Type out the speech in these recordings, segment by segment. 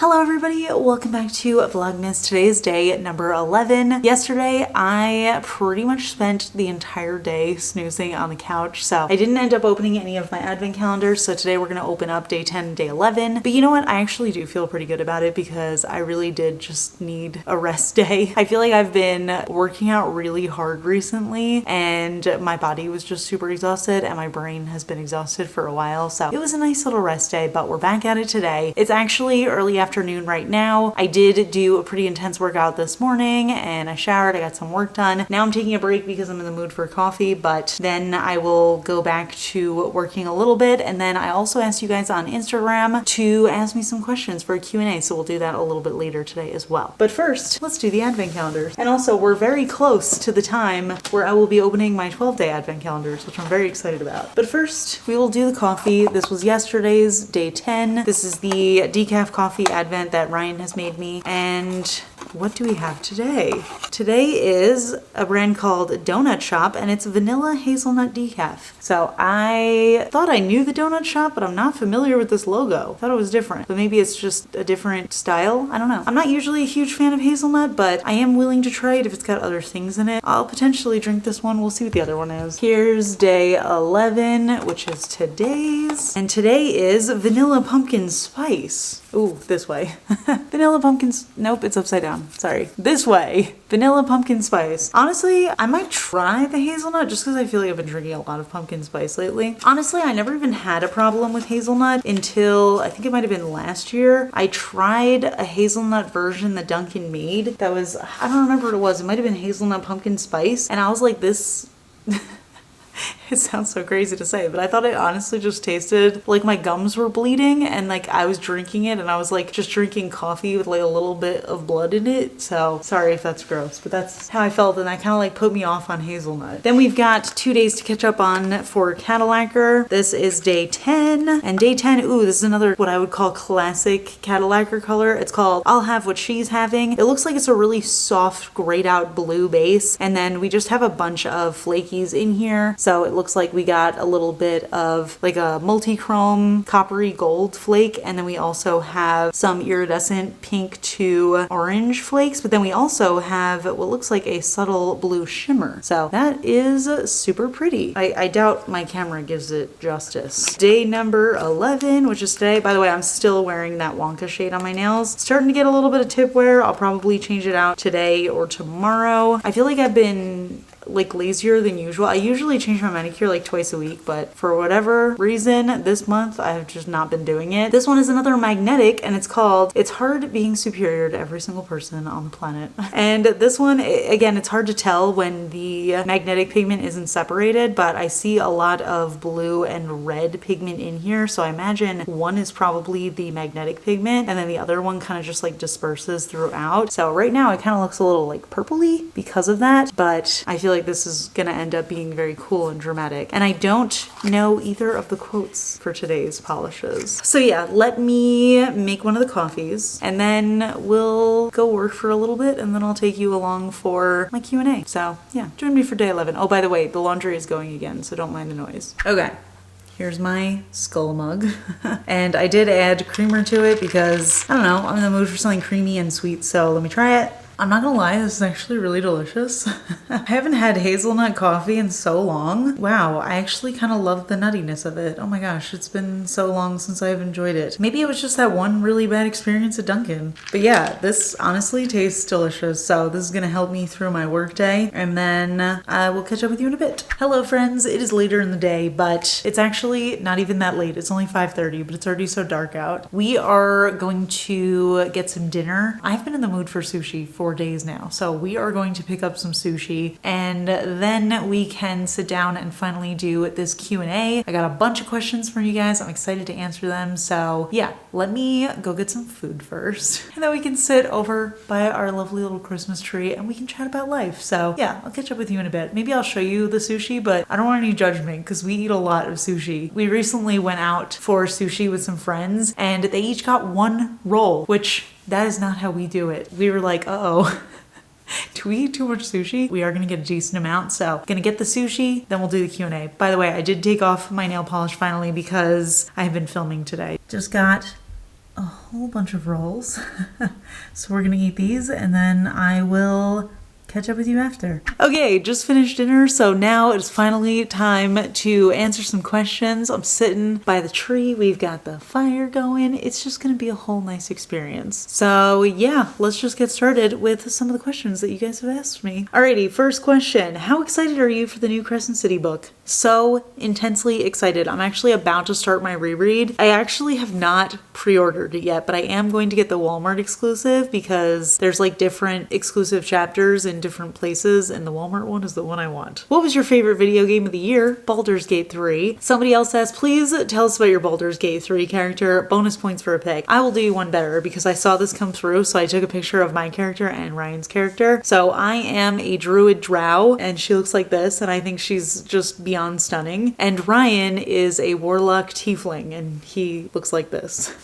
Hello everybody, welcome back to Vlogmas. Today is day number 11. Yesterday, I pretty much spent the entire day snoozing on the couch, so I didn't end up opening any of my advent calendars, so today we're gonna open up day 10 and day 11. But you know what? I actually do feel pretty good about it because I really did just need a rest day. I feel like I've been working out really hard recently and my body was just super exhausted and my brain has been exhausted for a while, so it was a nice little rest day, but we're back at it today. It's actually early afternoon right now. I did do a pretty intense workout this morning and I showered, I got some work done. Now I'm taking a break because I'm in the mood for coffee, but then I will go back to working a little bit. And then I also asked you guys on Instagram to ask me some questions for a Q&A, so we'll do that a little bit later today as well. But first, let's do the advent calendars. And also, we're very close to the time where I will be opening my 12-day advent calendars, which I'm very excited about. But first, we will do the coffee. This was yesterday's day 10. This is the decaf coffee advent that Ryan has made me. And what do we have today? Today is a brand called Donut Shop and it's vanilla hazelnut decaf. So I thought I knew the donut shop, but I'm not familiar with this logo. I thought it was different, but maybe it's just a different style. I don't know. I'm not usually a huge fan of hazelnut, but I am willing to try it if it's got other things in it. I'll potentially drink this one. We'll see what the other one is. Here's day 11, which is today's. And today is vanilla pumpkin spice. Ooh, this way. Vanilla pumpkins. Nope, it's upside down. Sorry. This way. Vanilla pumpkin spice. Honestly, I might try the hazelnut just because I feel like I've been drinking a lot of pumpkin spice lately. Honestly, I never even had a problem with hazelnut until I think it might have been last year. I tried a hazelnut version that Dunkin' made that was, I don't remember what it was. It might have been hazelnut pumpkin spice. And I was like, this... It sounds so crazy to say, but I thought it honestly just tasted like my gums were bleeding and like I was drinking it and I was like just drinking coffee with like a little bit of blood in it. So sorry if that's gross, but that's how I felt and that kind of like put me off on hazelnut. Then we've got 2 days to catch up on for Cadillac'er. This is day 10 and day 10, ooh, this is another what I would call classic Cadillac'er color. It's called I'll Have What She's Having. It looks like it's a really soft grayed out blue base and then we just have a bunch of flakies in here. So it looks like we got a little bit of like a multi-chrome coppery gold flake and then we also have some iridescent pink to orange flakes, but then we also have what looks like a subtle blue shimmer. So that is super pretty. I doubt my camera gives it justice. Day number 11, which is today. By the way, I'm still wearing that Wonka shade on my nails. Starting to get a little bit of tip wear. I'll probably change it out today or tomorrow. I feel like I've been like lazier than usual. I usually change my manicure like twice a week, but for whatever reason this month I've just not been doing it. This one is another magnetic and it's called It's Hard Being Superior to Every Single Person on the Planet. And this one, again, it's hard to tell when the magnetic pigment isn't separated, but I see a lot of blue and red pigment in here, so I imagine one is probably the magnetic pigment and then the other one kind of just like disperses throughout. So right now it kind of looks a little like purpley because of that, but I feel like this is gonna end up being very cool and dramatic. And I don't know either of the quotes for today's polishes. So yeah, let me make one of the coffees and then we'll go work for a little bit and then I'll take you along for my Q&A. So yeah, join me for day 11. Oh, by the way, the laundry is going again, so don't mind the noise. Okay. Here's my skull mug. And I did add creamer to it because, I don't know, I'm in the mood for something creamy and sweet, so let me try it. I'm not gonna lie, this is actually really delicious. I haven't had hazelnut coffee in so long. Wow, I actually kind of love the nuttiness of it. Oh my gosh, it's been so long since I've enjoyed it. Maybe it was just that one really bad experience at Dunkin'. But yeah, this honestly tastes delicious. So this is gonna help me through my workday and then I will catch up with you in a bit. Hello friends, it is later in the day, but it's actually not even that late. It's only 5:30, but it's already so dark out. We are going to get some dinner. I've been in the mood for sushi for 4 days now. So we are going to pick up some sushi and then we can sit down and finally do this Q&A. I got a bunch of questions from you guys. I'm excited to answer them. So yeah, let me go get some food first and then we can sit over by our lovely little Christmas tree and we can chat about life. So yeah, I'll catch up with you in a bit. Maybe I'll show you the sushi, but I don't want any judgment because we eat a lot of sushi. We recently went out for sushi with some friends and they each got one roll, which that is not how we do it. We were like, uh-oh, do we eat too much sushi? We are gonna get a decent amount, so gonna get the sushi, then we'll do the Q&A. By the way, I did take off my nail polish finally because I have been filming today. Just got a whole bunch of rolls. So we're gonna eat these and then I will catch up with you after. Okay, just finished dinner, so now it's finally time to answer some questions. I'm sitting by the tree, we've got the fire going. It's just gonna be a whole nice experience. So yeah, let's just get started with some of the questions that you guys have asked me. Alrighty, first question. How excited are you for the new Crescent City book? So intensely excited. I'm actually about to start my reread. I actually have not pre-ordered it yet, but I am going to get the Walmart exclusive because there's like different exclusive chapters in different places, and the Walmart one is the one I want. What was your favorite video game of the year? Baldur's Gate 3. Somebody else asked, please tell us about your Baldur's Gate 3 character. Bonus points for a pick. I will do you one better because I saw this come through, so I took a picture of my character and Ryan's character. So I am a druid drow, and she looks like this, and I think she's just beyond stunning. And Ryan is a warlock tiefling, and he looks like this.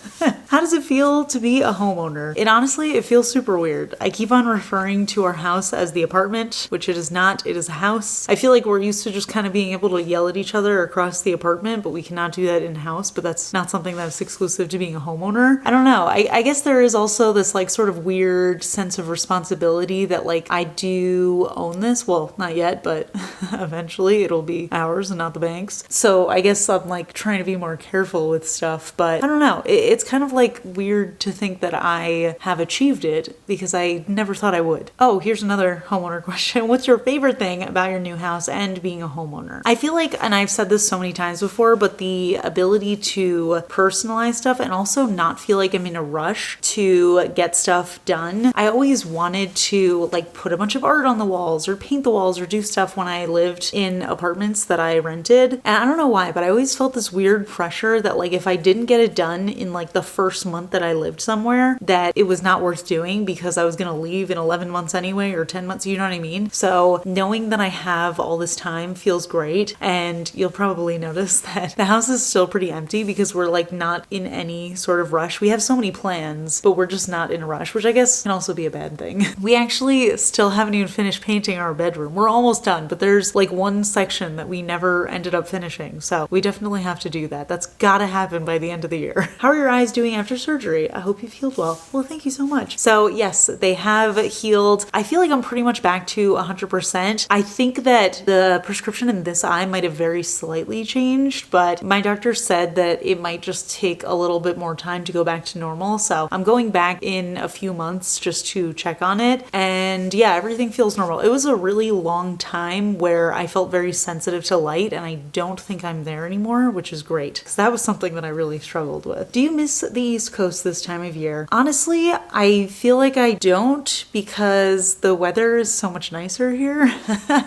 How does it feel to be a homeowner? It feels super weird. I keep on referring to our house as the apartment, which it is not. It is a house. I feel like we're used to just kind of being able to yell at each other across the apartment, but we cannot do that in-house, but that's not something that's exclusive to being a homeowner. I don't know. I guess there is also this like sort of weird sense of responsibility that like I do own this. Well, not yet, but eventually it'll be ours and not the bank's. So I guess I'm like trying to be more careful with stuff, but I don't know. It's kind of like weird to think that I have achieved it because I never thought I would. Oh, here's another homeowner question. What's your favorite thing about your new house and being a homeowner? I feel like, and I've said this so many times before, but the ability to personalize stuff and also not feel like I'm in a rush to get stuff done. I always wanted to like put a bunch of art on the walls or paint the walls or do stuff when I lived in apartments that I rented. And I don't know why, but I always felt this weird pressure that like if I didn't get it done in like the first month that I lived somewhere, that it was not worth doing because I was gonna leave in 11 months anyway or 10 months, you know what I mean? So knowing that I have all this time feels great, and you'll probably notice that the house is still pretty empty because we're like not in any sort of rush. We have so many plans, but we're just not in a rush, which I guess can also be a bad thing. We actually still haven't even finished painting our bedroom. We're almost done, but there's like one section that we never ended up finishing, so we definitely have to do that. That's gotta happen by the end of the year. How are your eyes doing after surgery? I hope you've healed well. Well, thank you so much. So yes, they have healed. I feel like I'm pretty much back to 100%. I think that the prescription in this eye might have very slightly changed, but my doctor said that it might just take a little bit more time to go back to normal. So I'm going back in a few months just to check on it. And yeah, everything feels normal. It was a really long time where I felt very sensitive to light, and I don't think I'm there anymore, which is great because that was something that I really struggled with. Do you miss the East Coast this time of year? Honestly, I feel like I don't because the weather is so much nicer here.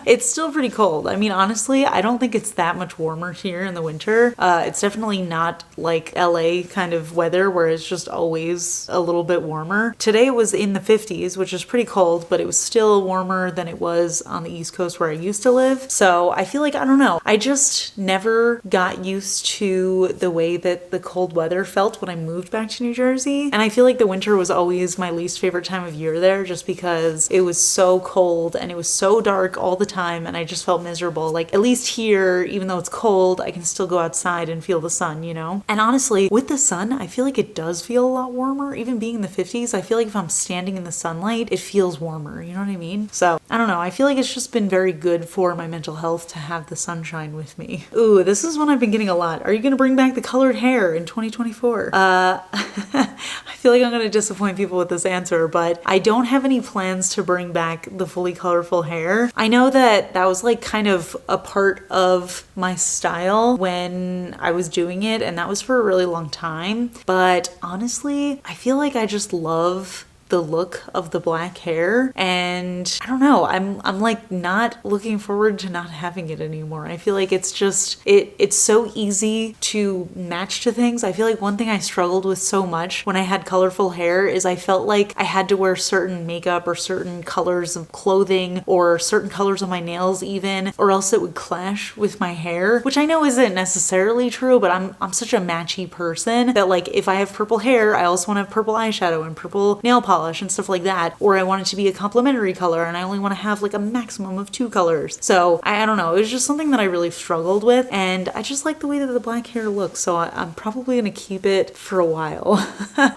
It's still pretty cold. I mean, honestly, I don't think it's that much warmer here in the winter. It's definitely not like LA kind of weather where it's just always a little bit warmer. Today it was in the 50s, which is pretty cold, but it was still warmer than it was on the East Coast where I used to live. So I feel like, I don't know, I just never got used to the way that the cold weather felt when I moved back to New Jersey. And I feel like the winter was always my least favorite time of year there just because it was so cold and it was so dark all the time and I just felt miserable. Like at least here, even though it's cold, I can still go outside and feel the sun, you know? And honestly, with the sun, I feel like it does feel a lot warmer. Even being in the 50s, I feel like if I'm standing in the sunlight, it feels warmer, you know what I mean? So I don't know, I feel like it's just been very good for my mental health to have the sunshine with me. Ooh, this is one I've been getting a lot. Are you gonna bring back the colored hair in 2024? I feel like I'm gonna disappoint people with this answer, but I don't have any plans to bring back the fully colorful hair. I know that that was like kind of a part of my style when I was doing it, and that was for a really long time. But honestly, I feel like I just love the look of the black hair, and I don't know, I'm like not looking forward to not having it anymore. I feel like it's just it's so easy to match to things. I feel like one thing I struggled with so much when I had colorful hair is I felt like I had to wear certain makeup or certain colors of clothing or certain colors on my nails even, or else it would clash with my hair, which I know isn't necessarily true, but I'm such a matchy person that like if I have purple hair, I also want to have purple eyeshadow and purple nail polish polish and stuff like that. Or I want it to be a complementary color and I only want to have like a maximum of 2 colors. So I don't know, it was just something that I really struggled with, and I just like the way that the black hair looks, so I'm probably gonna keep it for a while.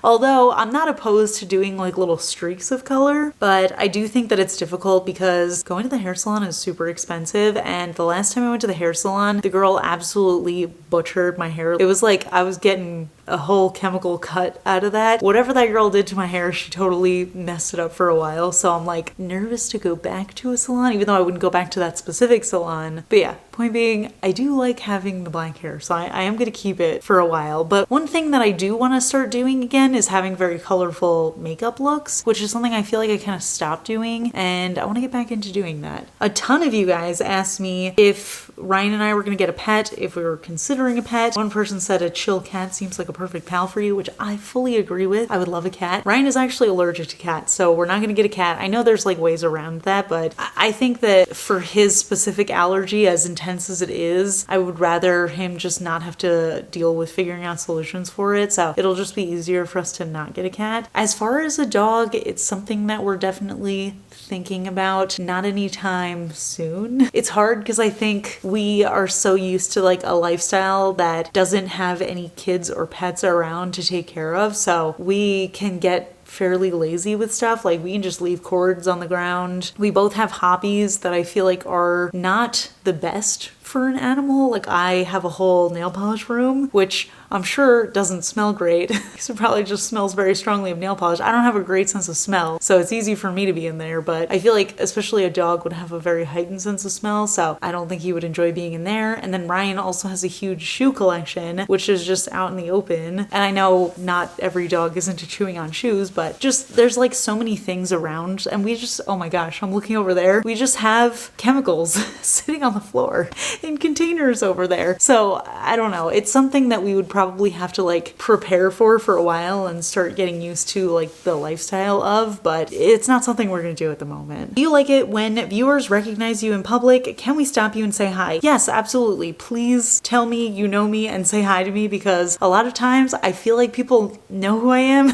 Although I'm not opposed to doing like little streaks of color, but I do think that it's difficult because going to the hair salon is super expensive, and the last time I went to the hair salon, the girl absolutely butchered my hair. It was like I was getting a whole chemical cut out of that. Whatever that girl did to my hair, she totally messed it up for a while. So I'm like nervous to go back to a salon, even though I wouldn't go back to that specific salon. But yeah, point being, I do like having the black hair, so I am gonna keep it for a while. But one thing that I do want to start doing again is having very colorful makeup looks, which is something I feel like I kind of stopped doing, and I want to get back into doing that. A ton of you guys asked me if Ryan and I were gonna get a pet, if we were considering a pet. One person said a chill cat seems like a perfect pal for you, which I fully agree with. I would love a cat. Ryan is actually allergic to cats, so we're not gonna get a cat. I know there's like ways around that, but I think that for his specific allergy, as intense as it is, I would rather him just not have to deal with figuring out solutions for it, so it'll just be easier for us to not get a cat. As far as a dog, it's something that we're definitely thinking about, not anytime soon. It's hard because I think we are so used to like a lifestyle that doesn't have any kids or pets around to take care of, so we can get fairly lazy with stuff. Like we can just leave cords on the ground. We both have hobbies that I feel like are not the best for an animal. Like I have a whole nail polish room, which I'm sure doesn't smell great because it probably just smells very strongly of nail polish. I don't have a great sense of smell, so it's easy for me to be in there, but I feel like especially a dog would have a very heightened sense of smell, so I don't think he would enjoy being in there. And then Ryan also has a huge shoe collection, which is just out in the open. And I know not every dog is into chewing on shoes, but just there's like so many things around, and we just, oh my gosh, I'm looking over there. We just have chemicals sitting on the floor in containers over there. So I don't know. It's something that we would probably have to like prepare for a while and start getting used to like the lifestyle of, but it's not something we're gonna do at the moment. Do you like it when viewers recognize you in public? Can we stop you and say hi? Yes, absolutely. Please tell me you know me and say hi to me, because a lot of times I feel like people know who I am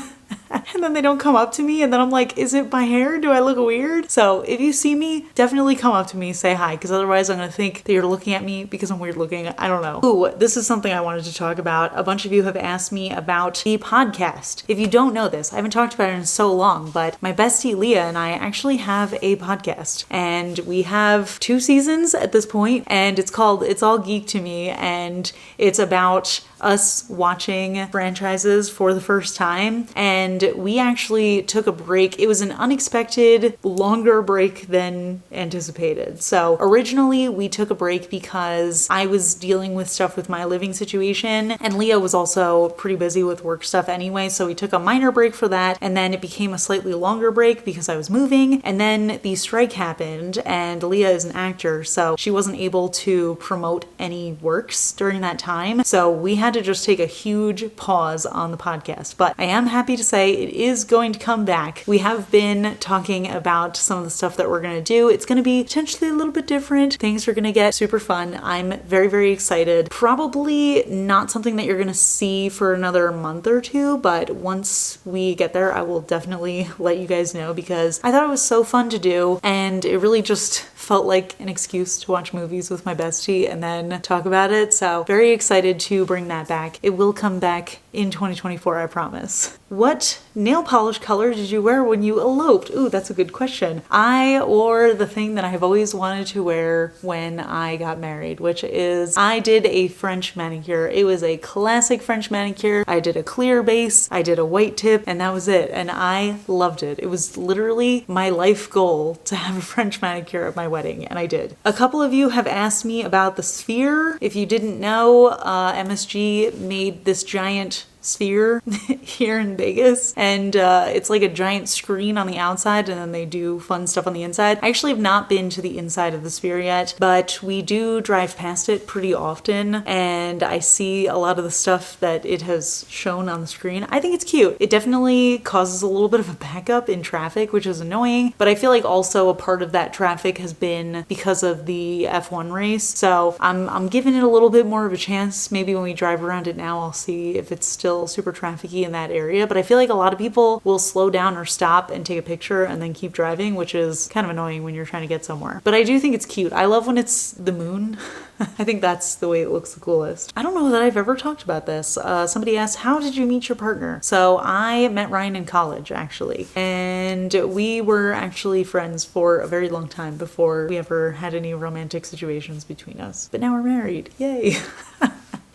and then they don't come up to me, and then I'm like, is it my hair? Do I look weird? So if you see me, definitely come up to me, say hi, because otherwise I'm gonna think that you're looking at me because I'm weird looking. I don't know. Ooh, this is something I wanted to talk about. A bunch of you have asked me about the podcast. If you don't know this, I haven't talked about it in so long, but my bestie Leah and I actually have a podcast, and we have 2 seasons at this point, and it's called It's All Geek to Me, and it's about us watching franchises for the first time. And we actually took a break. It was an unexpected, longer break than anticipated. So originally we took a break because I was dealing with stuff with my living situation, and Leah was also pretty busy with work stuff anyway, so we took a minor break for that, and then it became a slightly longer break because I was moving, and then the strike happened, and Leah is an actor, so she wasn't able to promote any works during that time, so we had to just take a huge pause on the podcast. But I am happy to say it is going to come back. We have been talking about some of the stuff that we're going to do. It's going to be potentially a little bit different. Things are going to get super fun. I'm very, very excited. Probably not something that you're going to see for another month or 2, but once we get there, I will definitely let you guys know, because I thought it was so fun to do, and it really just felt like an excuse to watch movies with my bestie and then talk about it. So very excited to bring that back. It will come back in 2024, I promise. What nail polish color did you wear when you eloped? Ooh, that's a good question. I wore the thing that I have always wanted to wear when I got married, which is I did a French manicure. It was a classic French manicure. I did a clear base, I did a white tip, and that was it. And I loved it. It was literally my life goal to have a French manicure at my wedding, and I did. A couple of you have asked me about the sphere. If you didn't know, MSG made this giant sphere here in Vegas, and it's like a giant screen on the outside, and then they do fun stuff on the inside. I actually have not been to the inside of the sphere yet, but we do drive past it pretty often, and I see a lot of the stuff that it has shown on the screen. I think it's cute. It definitely causes a little bit of a backup in traffic, which is annoying, but I feel like also a part of that traffic has been because of the F1 race, so I'm giving it a little bit more of a chance. Maybe when we drive around it now, I'll see if it's still still super trafficy in that area, but I feel like a lot of people will slow down or stop and take a picture and then keep driving, which is kind of annoying when you're trying to get somewhere. But I do think it's cute. I love when it's the moon. I think that's the way it looks the coolest. I don't know that I've ever talked about this. Somebody asked, how did you meet your partner? So I met Ryan in college, actually. And we were actually friends for a very long time before we ever had any romantic situations between us. But now we're married. Yay.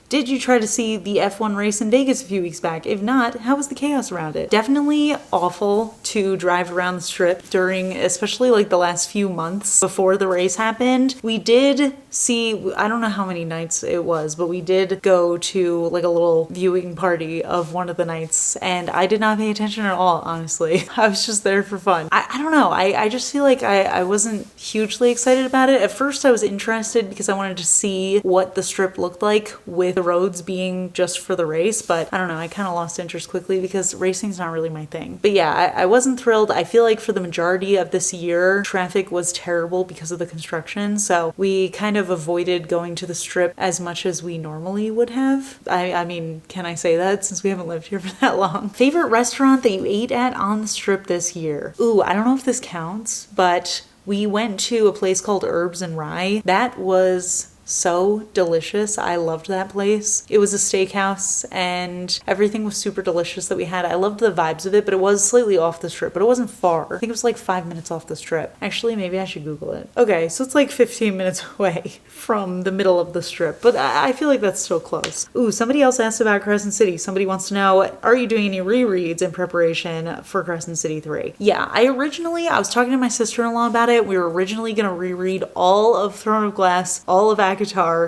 Did you try to see the F1 race in Vegas a few weeks back? If not, how was the chaos around it? Definitely awful to drive around the strip during, especially like the last few months before the race happened. We did see, I don't know how many nights it was, but we did go to like a little viewing party of one of the nights, and I did not pay attention at all, honestly. I was just there for fun. I don't know. I just feel like I wasn't hugely excited about it. At first I was interested because I wanted to see what the strip looked like with the roads being just for the race, but I don't know, I kind of lost interest quickly because racing's not really my thing. But yeah, I wasn't thrilled. I feel like for the majority of this year, traffic was terrible because of the construction, so we kind of avoided going to the strip as much as we normally would have. I mean, can I say that since we haven't lived here for that long? Favorite restaurant that you ate at on the strip this year? Ooh, I don't know if this counts, but we went to a place called Herbs and Rye. That was so delicious. I loved that place. It was a steakhouse and everything was super delicious that we had. I loved the vibes of it, but it was slightly off the strip, but it wasn't far. I think it was like 5 minutes off the strip. Actually, maybe I should Google it. Okay, so it's like 15 minutes away from the middle of the strip, but I feel like that's still close. Ooh, somebody else asked about Crescent City. Somebody wants to know, are you doing any rereads in preparation for Crescent City 3? Yeah, I was talking to my sister-in-law about it. We were originally gonna reread all of Throne of Glass, all of Akatar,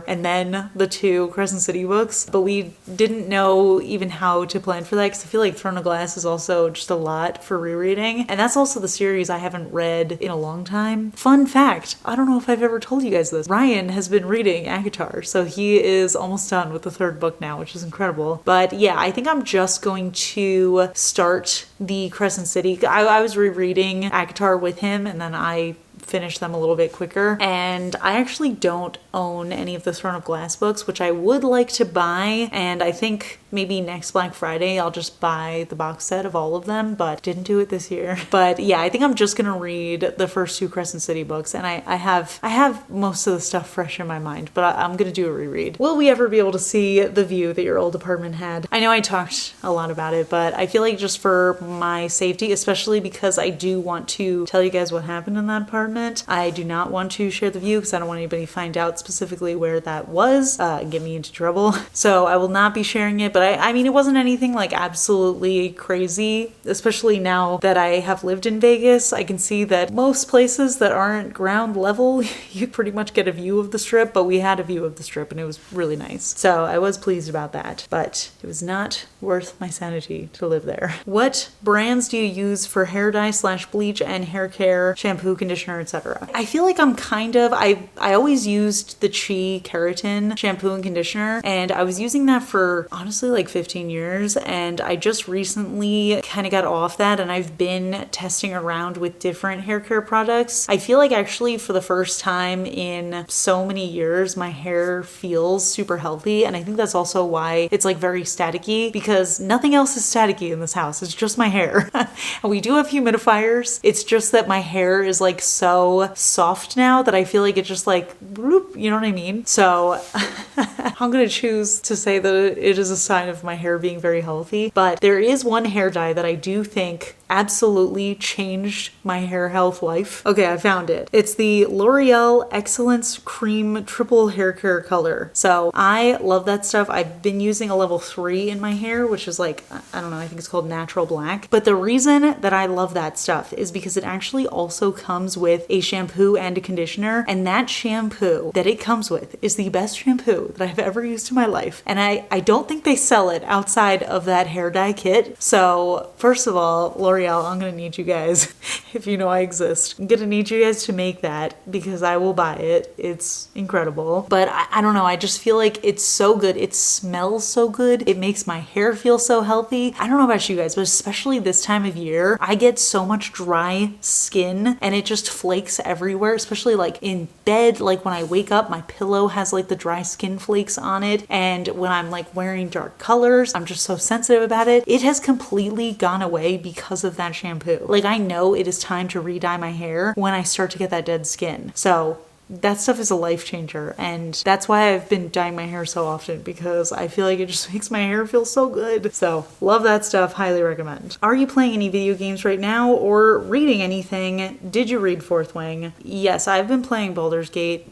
and then the 2 Crescent City books, but we didn't know even how to plan for that because I feel like Throne of Glass is also just a lot for rereading, and that's also the series I haven't read in a long time. Fun fact, I don't know if I've ever told you guys this, Ryan has been reading Akatar, so he is almost done with the 3rd book now, which is incredible. But yeah, I think I'm just going to start the Crescent City. I was rereading Akatar with him, and then I finish them a little bit quicker. And I actually don't own any of the Throne of Glass books, which I would like to buy, and I think maybe next Black Friday I'll just buy the box set of all of them, but didn't do it this year. But yeah, I think I'm just gonna read the first 2 Crescent City books, and I have most of the stuff fresh in my mind, but I'm gonna do a reread. Will we ever be able to see the view that your old apartment had? I know I talked a lot about it, but I feel like just for my safety, especially because I do want to tell you guys what happened in that apartment, I do not want to share the view because I don't want anybody to find out specifically where that was, get me into trouble. So I will not be sharing it, but I mean, it wasn't anything like absolutely crazy, especially now that I have lived in Vegas. I can see that most places that aren't ground level, you pretty much get a view of the strip, but we had a view of the strip and it was really nice. So I was pleased about that, but it was not worth my sanity to live there. What brands do you use for hair dye / bleach and hair care, shampoo, conditioner, etc.? I feel like I always used the Chi Keratin shampoo and conditioner, and I was using that for honestly like 15 years, and I just recently kind of got off that, and I've been testing around with different hair care products. I feel like actually for the first time in so many years my hair feels super healthy, and I think that's also why it's like very staticky, because nothing else is staticky in this house. It's just my hair. And we do have humidifiers. It's just that my hair is like so soft now that I feel like it just like whoop, you know what I mean? So I'm gonna choose to say that it is a sign of my hair being very healthy. But there is one hair dye that I do think absolutely changed my hair health life. Okay, I found it. It's the L'Oreal Excellence Cream Triple Hair Care Color. So I love that stuff. I've been using a level 3 in my hair, which is like, I don't know, I think it's called Natural Black. But the reason that I love that stuff is because it actually also comes with a shampoo and a conditioner, and that shampoo that it comes with is the best shampoo that I've ever used in my life. And I don't think they sell it outside of that hair dye kit. So first of all, L'Oreal, L'Oreal, I'm gonna need you guys, if you know I exist. I'm gonna need you guys to make that because I will buy it. It's incredible. But I don't know, I just feel like it's so good. It smells so good. It makes my hair feel so healthy. I don't know about you guys, but especially this time of year, I get so much dry skin and it just flakes everywhere, especially like in bed. Like when I wake up, my pillow has like the dry skin flakes on it. And when I'm like wearing dark colors, I'm just so sensitive about it. It has completely gone away because of that shampoo. Like I know it is time to re-dye my hair when I start to get that dead skin. So that stuff is a life changer, and that's why I've been dyeing my hair so often, because I feel like it just makes my hair feel so good. So love that stuff, highly recommend. Are you playing any video games right now or reading anything? Did you read Fourth Wing? Yes, I've been playing Baldur's Gate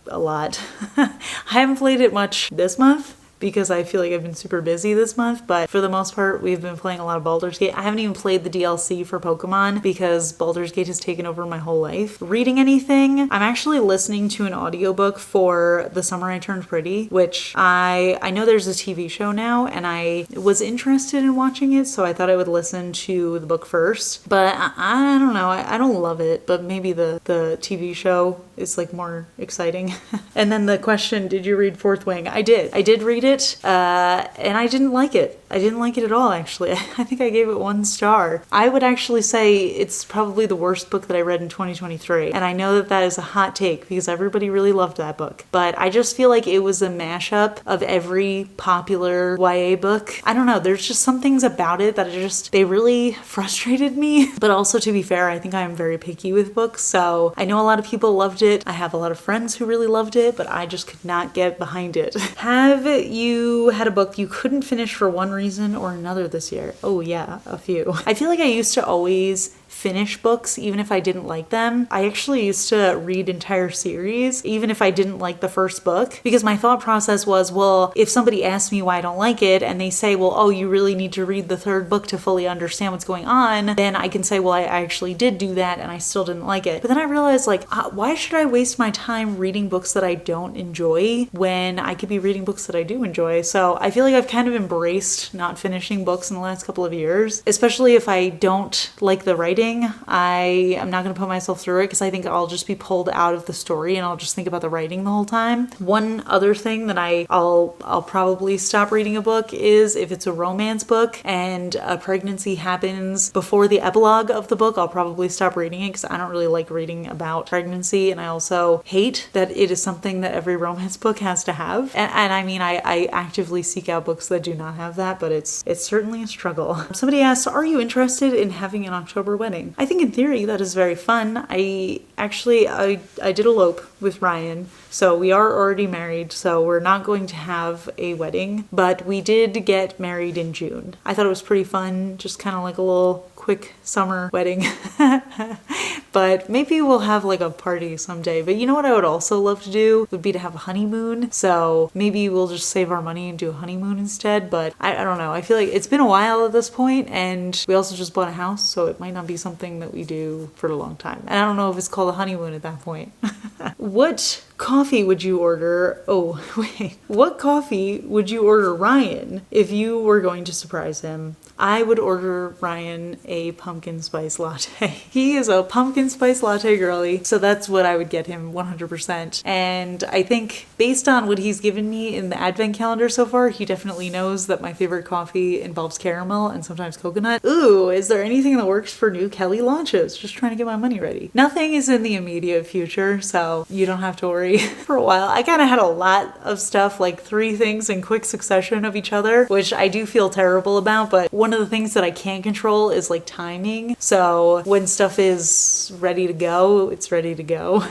a lot. I haven't played it much this month because I feel like I've been super busy this month, but for the most part, we've been playing a lot of Baldur's Gate. I haven't even played the DLC for Pokemon because Baldur's Gate has taken over my whole life. Reading anything? I'm actually listening to an audiobook for The Summer I Turned Pretty, which I know there's a TV show now, and I was interested in watching it, so I thought I would listen to the book first. But I don't know, I don't love it, but maybe the TV show is like more exciting. And then the question, did you read Fourth Wing? I did read it, and I didn't like it. I didn't like it at all, actually. I think I gave it 1 star. I would actually say it's probably the worst book that I read in 2023. And I know that that is a hot take because everybody really loved that book. But I just feel like it was a mashup of every popular YA book. I don't know, there's just some things about it that they really frustrated me. But also, to be fair, I think I am very picky with books. So I know a lot of people loved it. I have a lot of friends who really loved it, but I just could not get behind it. Have you had a book you couldn't finish for one reason or another this year? Oh yeah, a few. I feel like I used to always finish books even if I didn't like them. I actually used to read entire series even if I didn't like the first book, because my thought process was, well, if somebody asks me why I don't like it and they say, well, oh, you really need to read the third book to fully understand what's going on, then I can say, well, I actually did do that and I still didn't like it. But then I realized, like, why should I waste my time reading books that I don't enjoy when I could be reading books that I do enjoy? So I feel like I've kind of embraced not finishing books in the last couple of years, especially if I don't like the writing. I am not going to put myself through it because I think I'll just be pulled out of the story and I'll just think about the writing the whole time. One other thing that I'll probably stop reading a book is if it's a romance book and a pregnancy happens before the epilogue of the book, I'll probably stop reading it because I don't really like reading about pregnancy, and I also hate that it is something that every romance book has to have. And I mean, I actively seek out books that do not have that, but it's certainly a struggle. Somebody asked, are you interested in having an October wedding? I think in theory that is very fun. I did elope with Ryan, so we are already married, so we're not going to have a wedding, but we did get married in June. I thought it was pretty fun, just kind of like a little quick summer wedding. But maybe we'll have like a party someday. But you know what I would also love to do would be to have a honeymoon. So maybe we'll just save our money and do a honeymoon instead. But I don't know. I feel like it's been a while at this point, and we also just bought a house, so it might not be something that we do for a long time. And I don't know if it's called a honeymoon at that point. What coffee would you order? Oh, wait. What coffee would you order Ryan if you were going to surprise him? I would order Ryan a pumpkin spice latte. He is a pumpkin spice latte girly, so that's what I would get him 100%. And I think based on what he's given me in the advent calendar so far, he definitely knows that my favorite coffee involves caramel and sometimes coconut. Ooh, is there anything that works for new Kelli launches? Just trying to get my money ready. Nothing is in the immediate future, so you don't have to worry. For a while, I kind of had a lot of stuff, like 3 things in quick succession of each other, which I do feel terrible about, but one of the things that I can't control is like timing. So when stuff is ready to go, it's ready to go.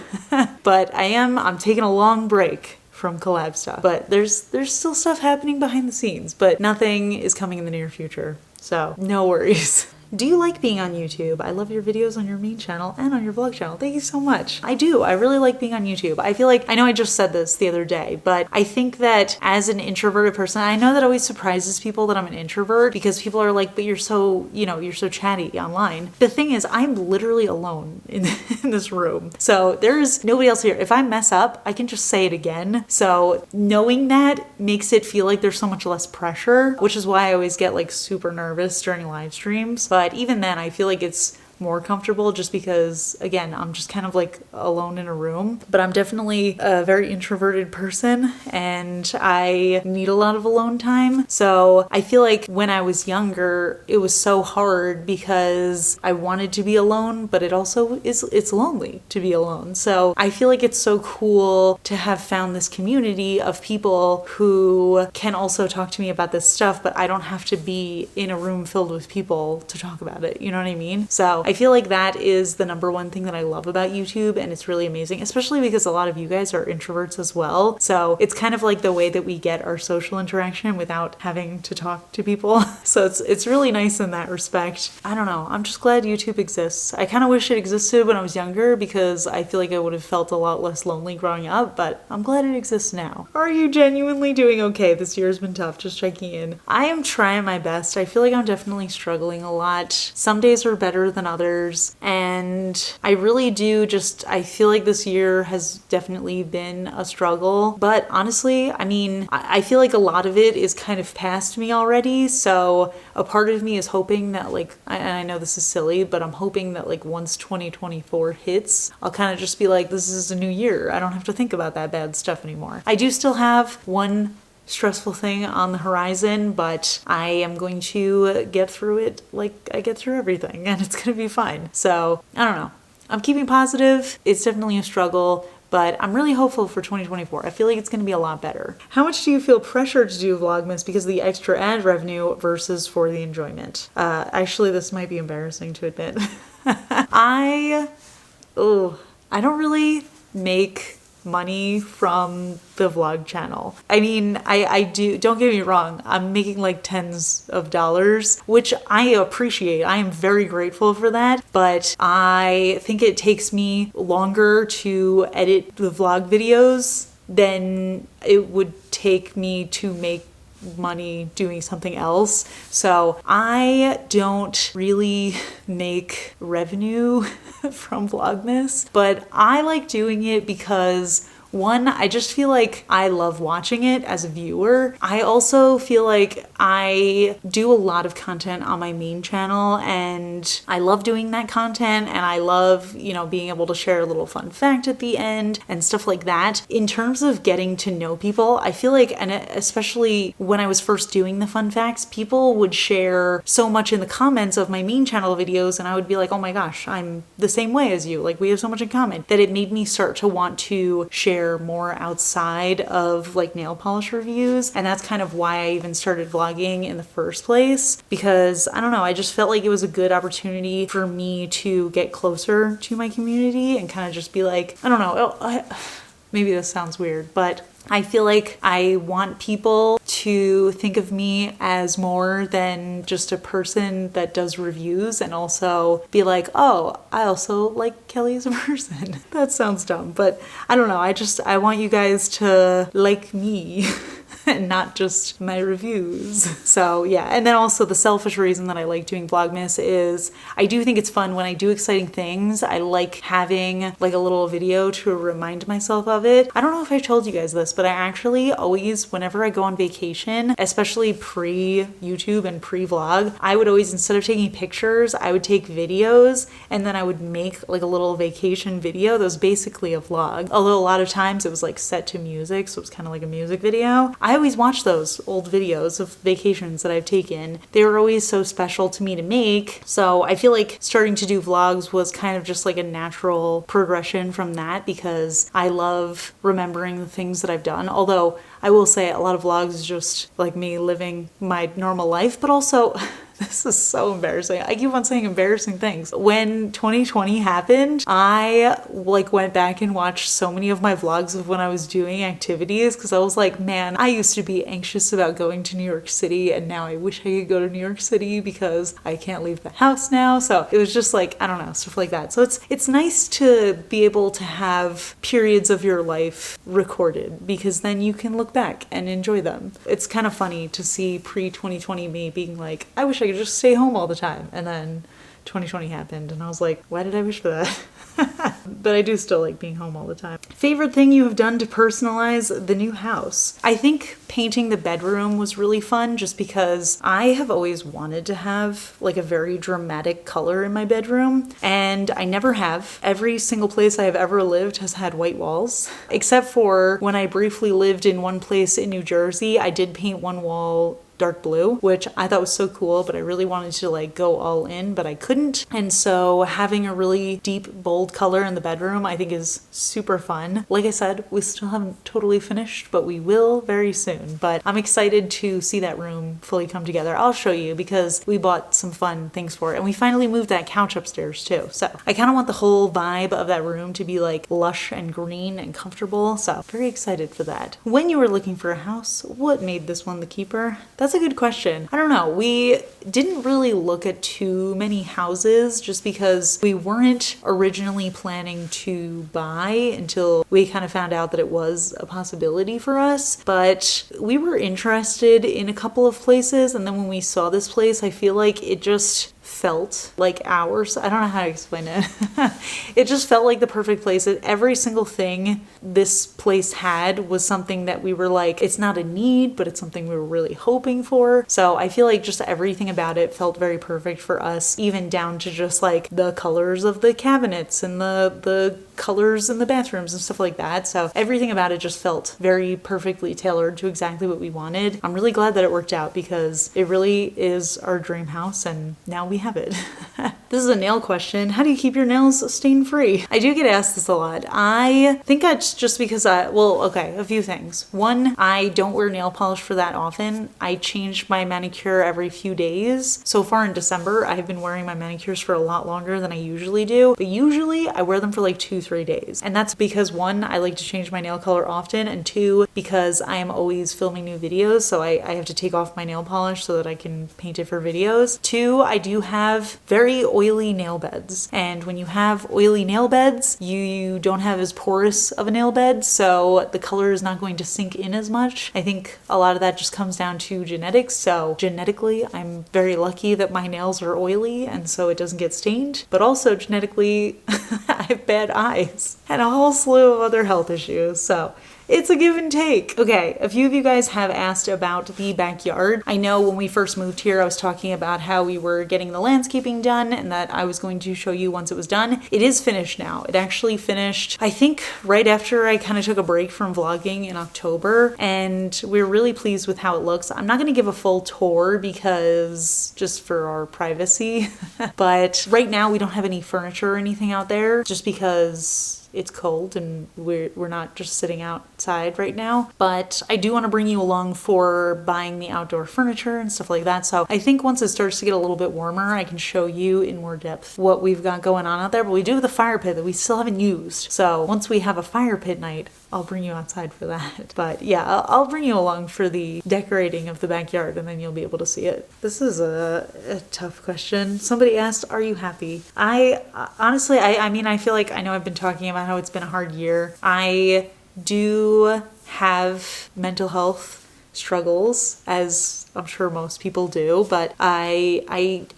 But I'm taking a long break from collab stuff. But there's still stuff happening behind the scenes, but nothing is coming in the near future. So no worries. Do you like being on YouTube? I love your videos on your main channel and on your vlog channel. Thank you so much. I do. I really like being on YouTube. I feel like, I know I just said this the other day, but I think that as an introverted person, I know that always surprises people that I'm an introvert because people are like, but you're so, you're so chatty online. The thing is, I'm literally alone in this room. So there's nobody else here. If I mess up, I can just say it again. So knowing that makes it feel like there's so much less pressure, which is why I always get like super nervous during live streams. But even then, I feel like it's more comfortable just because, again, I'm just kind of like alone in a room. But I'm definitely a very introverted person and I need a lot of alone time. So I feel like when I was younger, it was so hard because I wanted to be alone, but it's lonely to be alone. So I feel like it's so cool to have found this community of people who can also talk to me about this stuff, but I don't have to be in a room filled with people to talk about it. You know what I mean? So I feel like that is the number one thing that I love about YouTube, and it's really amazing, especially because a lot of you guys are introverts as well. So it's kind of like the way that we get our social interaction without having to talk to people. So it's really nice in that respect. I don't know. I'm just glad YouTube exists. I kind of wish it existed when I was younger because I feel like I would have felt a lot less lonely growing up, but I'm glad it exists now. Are you genuinely doing okay? This year's been tough, just checking in. I am trying my best. I feel like I'm definitely struggling a lot. Some days are better than others, and I really do I feel like this year has definitely been a struggle, but honestly, I mean, I feel like a lot of it is kind of past me already, so a part of me is hoping that like, and I know this is silly, but I'm hoping that like once 2024 hits, I'll kind of just be like, this is a new year. I don't have to think about that bad stuff anymore. I do still have one stressful thing on the horizon, but I am going to get through it like I get through everything, and it's gonna be fine. So I don't know. I'm keeping positive. It's definitely a struggle, but I'm really hopeful for 2024. I feel like it's going to be a lot better. How much do you feel pressured to do Vlogmas because of the extra ad revenue versus for the enjoyment? Actually, this might be embarrassing to admit. I don't really make money from the vlog channel. I mean, I do, don't get me wrong, I'm making like tens of dollars, which I appreciate. I am very grateful for that, but I think it takes me longer to edit the vlog videos than it would take me to make money doing something else. So I don't really make revenue from Vlogmas, but I like doing it because one, I just feel like I love watching it as a viewer. I also feel like I do a lot of content on my main channel and I love doing that content, and I love, you know, being able to share a little fun fact at the end and stuff like that. In terms of getting to know people, I feel like, and especially when I was first doing the fun facts, people would share so much in the comments of my main channel videos, and I would be like, oh my gosh, I'm the same way as you. Like, we have so much in common, that it made me start to want to share more outside of like nail polish reviews. And that's kind of why I even started vlogging in the first place, because I don't know, I just felt like it was a good opportunity for me to get closer to my community and kind of just be like, I don't know, maybe this sounds weird, but I feel like I want people to think of me as more than just a person that does reviews, and also be like, oh, I also like Kelli as a person. That sounds dumb, but I don't know. I want you guys to like me and not just my reviews. So yeah, and then also the selfish reason that I like doing Vlogmas is I do think it's fun when I do exciting things. I like having like a little video to remind myself of it. I don't know if I told you guys this, but I actually always, whenever I go on vacation, especially pre-YouTube and pre-vlog, I would always, instead of taking pictures, I would take videos, and then I would make like a little vacation video that was basically a vlog. Although a lot of times it was like set to music, so it was kind of like a music video. I always watch those old videos of vacations that I've taken. They were always so special to me to make. So I feel like starting to do vlogs was kind of just like a natural progression from that, because I love remembering the things that I've done. Although I will say a lot of vlogs is just like me living my normal life, but also this is so embarrassing. I keep on saying embarrassing things. When 2020 happened, I like went back and watched so many of my vlogs of when I was doing activities, because I was like, man, I used to be anxious about going to New York City, and now I wish I could go to New York City because I can't leave the house now. So it was just like, I don't know, stuff like that. So it's nice to be able to have periods of your life recorded, because then you can look back and enjoy them. It's kind of funny to see pre-2020 me being like, I wish I could just stay home all the time. And then 2020 happened and I was like, why did I wish for that? But I do still like being home all the time. favorite thing you have done to personalize the new house. I think painting the bedroom was really fun just because I have always wanted to have like a very dramatic color in my bedroom, and I never have. Every single place I have ever lived has had white walls, except for when I briefly lived in one place in New Jersey. I did paint one wall dark blue, which I thought was so cool, but I really wanted to like go all in, but I couldn't. And so having a really deep, bold color in the bedroom I think is super fun. Like I said, we still haven't totally finished, but we will very soon. But I'm excited to see that room fully come together. I'll show you because we bought some fun things for it, and we finally moved that couch upstairs too. So I kind of want the whole vibe of that room to be like lush and green and comfortable. So very excited for that. When you were looking for a house, what made this one the keeper? That's a good question. I don't know. We didn't really look at too many houses just because we weren't originally planning to buy until we kind of found out that it was a possibility for us. But we were interested in a couple of places, and then when we saw this place, I feel like it just felt like ours. I don't know how to explain it. It just felt like the perfect place. Every single thing this place had was something that we were like, it's not a need, but it's something we were really hoping for. So I feel like just everything about it felt very perfect for us, even down to just like the colors of the cabinets and the colors in the bathrooms and stuff like that. So everything about it just felt very perfectly tailored to exactly what we wanted. I'm really glad that it worked out because it really is our dream house, and now we have it. This is a nail question. How do you keep your nails stain free? I do get asked this a lot. I think that's just because a few things. One, I don't wear nail polish for that often. I change my manicure every few days. So far in December, I've been wearing my manicures for a lot longer than I usually do, but usually I wear them for like 2-3 days. And that's because one, I like to change my nail color often, and two, because I am always filming new videos, so I have to take off my nail polish so that I can paint it for videos. Two, I do have very oily nail beds, and when you have oily nail beds, you don't have as porous of a nail bed, so the color is not going to sink in as much. I think a lot of that just comes down to genetics. So genetically, I'm very lucky that my nails are oily and so it doesn't get stained, but also genetically I have bad eyes and a whole slew of other health issues. So it's a give and take. Okay, a few of you guys have asked about the backyard. I know when we first moved here, I was talking about how we were getting the landscaping done and that I was going to show you once it was done. It is finished now. It actually finished, I think, right after I kind of took a break from vlogging in October, and we're really pleased with how it looks. I'm not going to give a full tour because just for our privacy, but right now we don't have any furniture or anything out there just because it's cold and we're not just sitting outside right now. But I do want to bring you along for buying the outdoor furniture and stuff like that. So I think once it starts to get a little bit warmer, I can show you in more depth what we've got going on out there. But we do have the fire pit that we still haven't used. So once we have a fire pit night, I'll bring you outside for that. But yeah, I'll bring you along for the decorating of the backyard, and then you'll be able to see it. This is a tough question. Somebody asked, are you happy? Honestly, I mean, I feel like I know I've been talking about how it's been a hard year. I do have mental health struggles, as I'm sure most people do, but I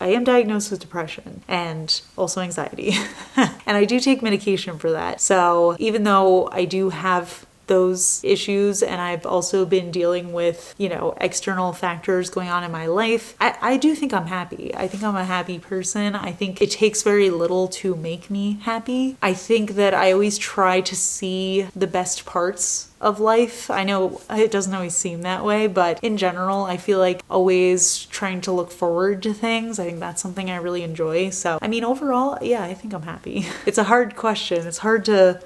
am diagnosed with depression and also anxiety. And I do take medication for that. So even though I do have those issues, and I've also been dealing with, external factors going on in my life, I do think I'm happy. I think I'm a happy person. I think it takes very little to make me happy. I think that I always try to see the best parts of life. I know it doesn't always seem that way, but in general, I feel like always trying to look forward to things. I think that's something I really enjoy. So, I mean, overall, yeah, I think I'm happy. It's a hard question. It's hard to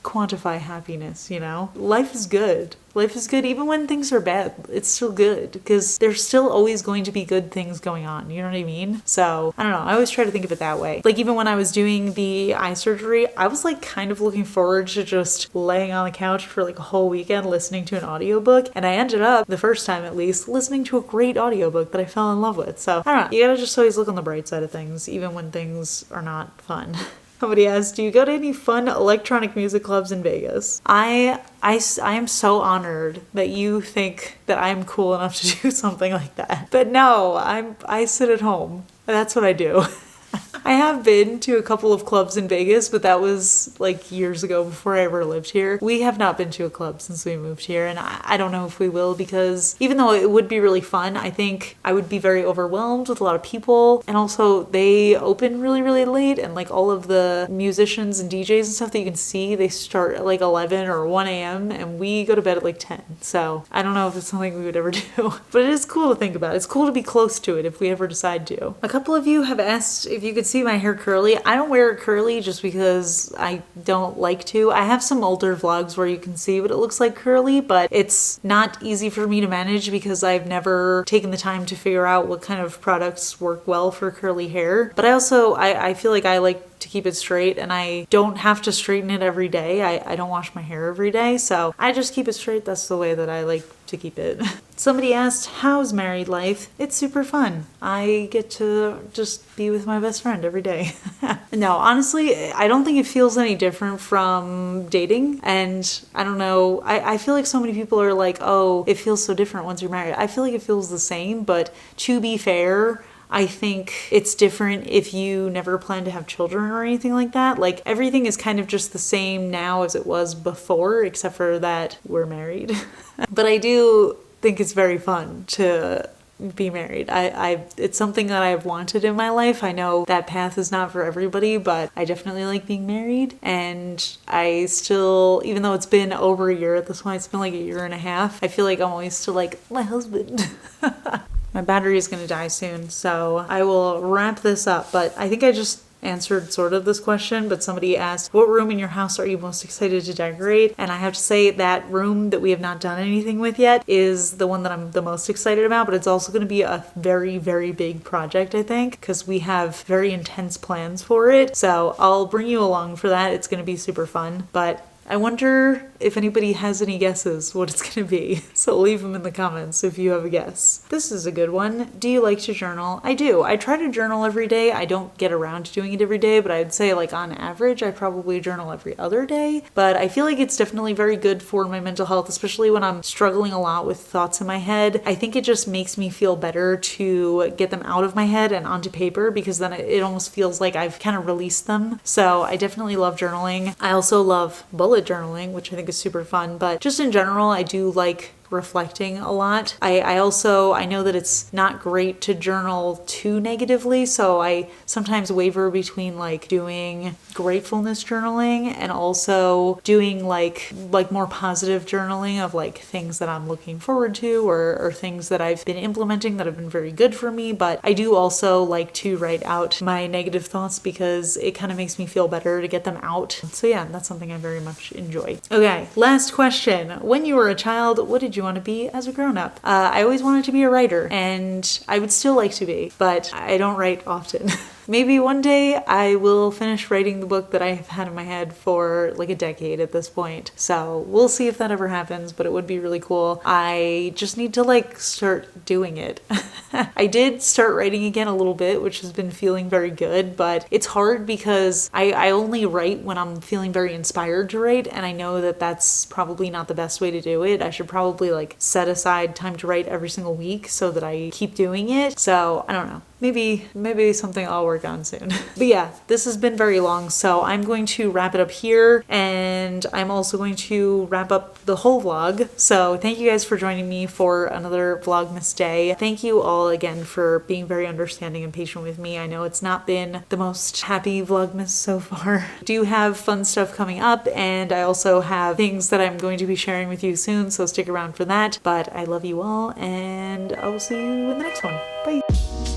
quantify happiness, Life is good. Life is good even when things are bad. It's still good because there's still always going to be good things going on. You know what I mean? So I don't know. I always try to think of it that way. Like even when I was doing the eye surgery, I was like kind of looking forward to just laying on the couch for like a whole weekend listening to an audiobook. And I ended up, the first time at least, listening to a great audiobook that I fell in love with. So I don't know. You gotta just always look on the bright side of things, even when things are not fun. Somebody asked, do you go to any fun electronic music clubs in Vegas? I am so honored that you think that I'm cool enough to do something like that. But no, I sit at home. That's what I do. I have been to a couple of clubs in Vegas, but that was like years ago before I ever lived here. We have not been to a club since we moved here, and I don't know if we will, because even though it would be really fun, I think I would be very overwhelmed with a lot of people. And also they open really, really late, and like all of the musicians and DJs and stuff that you can see, they start at like 11 or 1 a.m. and we go to bed at like 10. So I don't know if it's something we would ever do, but it is cool to think about. It's cool to be close to it if we ever decide to. A couple of you have asked if you could see my hair curly. I don't wear it curly just because I don't like to. I have some older vlogs where you can see what it looks like curly, but it's not easy for me to manage because I've never taken the time to figure out what kind of products work well for curly hair. But I feel like I like to keep it straight, and I don't have to straighten it every day. I don't wash my hair every day, so I just keep it straight. That's the way that I like to keep it. Somebody asked, how's married life? It's super fun. I get to just be with my best friend every day. No, honestly, I don't think it feels any different from dating. And I don't know, I feel like so many people are like, oh, it feels so different once you're married. I feel like it feels the same, but to be fair, I think it's different if you never plan to have children or anything like that. Like, everything is kind of just the same now as it was before, except for that we're married. But I do think it's very fun to be married. It's something that I've wanted in my life. I know that path is not for everybody, but I definitely like being married. And I still, even though it's been over a year at this point, it's been like a year and a half, I feel like I'm always still like, my husband. My battery is going to die soon, so I will wrap this up. But I think I just answered sort of this question, but somebody asked, what room in your house are you most excited to decorate? And I have to say that room that we have not done anything with yet is the one that I'm the most excited about, but it's also going to be a very, very big project, I think, because we have very intense plans for it. So I'll bring you along for that. It's going to be super fun, but I wonder if anybody has any guesses what it's gonna be. So leave them in the comments if you have a guess. This is a good one. Do you like to journal? I do. I try to journal every day. I don't get around to doing it every day, but I'd say like on average, I probably journal every other day. But I feel like it's definitely very good for my mental health, especially when I'm struggling a lot with thoughts in my head. I think it just makes me feel better to get them out of my head and onto paper, because then it almost feels like I've kind of released them. So I definitely love journaling. I also love bullet journaling, which I think is super fun, but just in general, I do like reflecting a lot. I know that it's not great to journal too negatively, so I sometimes waver between like doing gratefulness journaling and also doing like more positive journaling of like things that I'm looking forward to or things that I've been implementing that have been very good for me. But I do also like to write out my negative thoughts because it kind of makes me feel better to get them out. So yeah, that's something I very much enjoy. Okay, last question. When you were a child, what did you want to be as a grown-up? I always wanted to be a writer, and I would still like to be, but I don't write often. Maybe one day I will finish writing the book that I have had in my head for like a decade at this point. So we'll see if that ever happens, but it would be really cool. I just need to like start doing it. I did start writing again a little bit, which has been feeling very good, but it's hard because I only write when I'm feeling very inspired to write, and I know that that's probably not the best way to do it. I should probably like set aside time to write every single week so that I keep doing it. So I don't know. Maybe something I'll work on soon. But yeah, this has been very long, so I'm going to wrap it up here, and I'm also going to wrap up the whole vlog. So thank you guys for joining me for another Vlogmas day. Thank you all again for being very understanding and patient with me. I know it's not been the most happy Vlogmas so far. I do have fun stuff coming up, and I also have things that I'm going to be sharing with you soon, so stick around for that. But I love you all, and I'll see you in the next one. Bye!